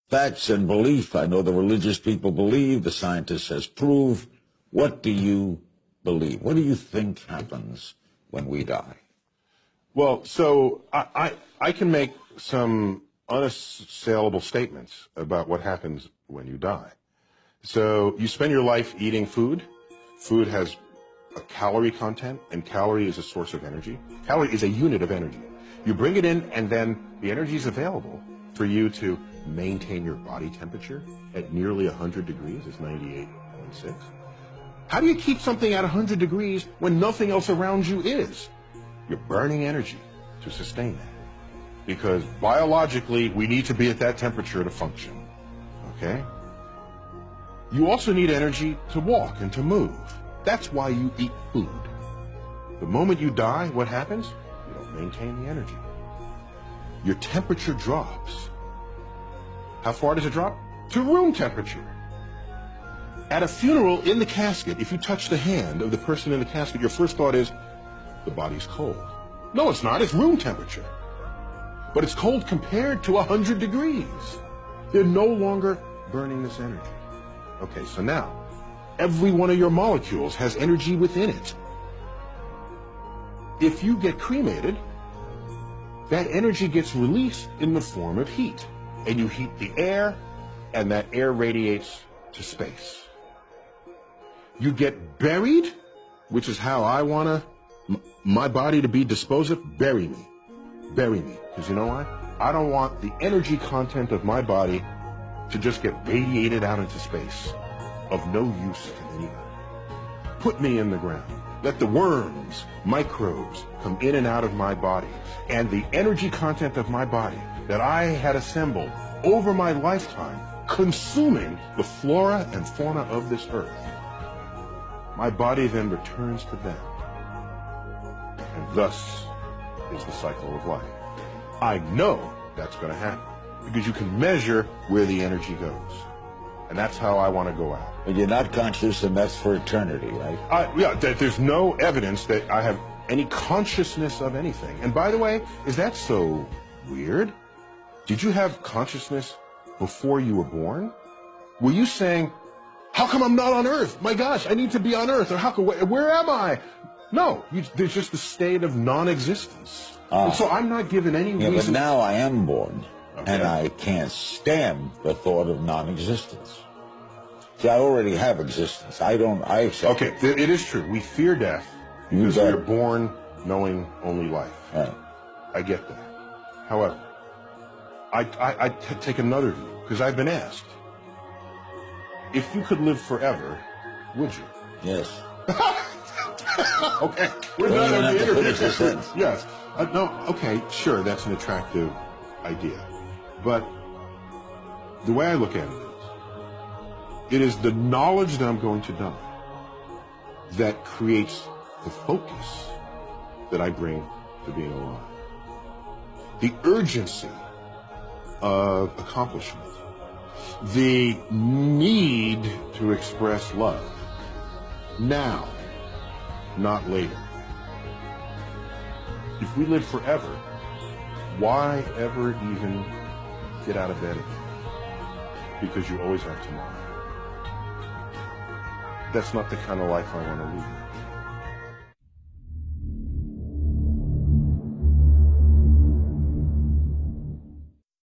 facts and belief. I know the religious people believe, the scientist has proved. What do you believe? What do you think happens when we die? Well, so I can make some unassailable statements about what happens when you die. So you spend your life eating food. Food has a calorie content, and calorie is a source of energy. Calorie is a unit of energy. You bring it in, and then the energy is available for you to maintain your body temperature at nearly 100 degrees. It's 98.6. How do you keep something at 100 degrees when nothing else around you is? You're burning energy to sustain that. Because biologically, we need to be at that temperature to function. Okay? You also need energy to walk and to move. That's why you eat food. The moment you die, what happens? You don't maintain the energy. Your temperature drops. How far does it drop? To room temperature. At a funeral, in the casket, if you touch the hand of the person in the casket, your first thought is, the body's cold. No, it's not. It's room temperature. But it's cold compared to 100 degrees. They're no longer burning this energy. Okay, so now, every one of your molecules has energy within it. If you get cremated, that energy gets released in the form of heat. And you heat the air, and that air radiates to space. You get buried, which is how I want my body to be disposed of. Bury me. Bury me. Because you know why? I don't want the energy content of my body to just get radiated out into space, of no use to anybody. Put me in the ground. Let the worms, microbes, come in and out of my body. And the energy content of my body that I had assembled over my lifetime, consuming the flora and fauna of this earth, my body then returns to them. And thus is the cycle of life. I know that's going to happen because you can measure where the energy goes. And that's how I want to go out. But you're not conscious, and that's for eternity, right? Yeah, there's no evidence that I have any consciousness of anything. And by the way, is that so weird? Did you have consciousness before you were born? Were you saying, how come I'm not on Earth? My gosh, I need to be on Earth. Or how come, where am I? No, there's just a state of non-existence. And so I'm not given any reason. But now I am born, okay, and I can't stand the thought of non-existence. See, I already have existence. I accept it. Okay, it is true. We fear death because we are born knowing only life. Right. I get that. However, I take another view, because I've been asked, if you could live forever, would you? Yes. Okay, we're done on the interview. Yes. No, okay, sure, that's an attractive idea. But the way I look at it is the knowledge that I'm going to die that creates the focus that I bring to being alive. The urgency of accomplishment. The need to express love. Now, not later. If we live forever, why ever even get out of bed again? Because you always have tomorrow. That's not the kind of life I want to lead.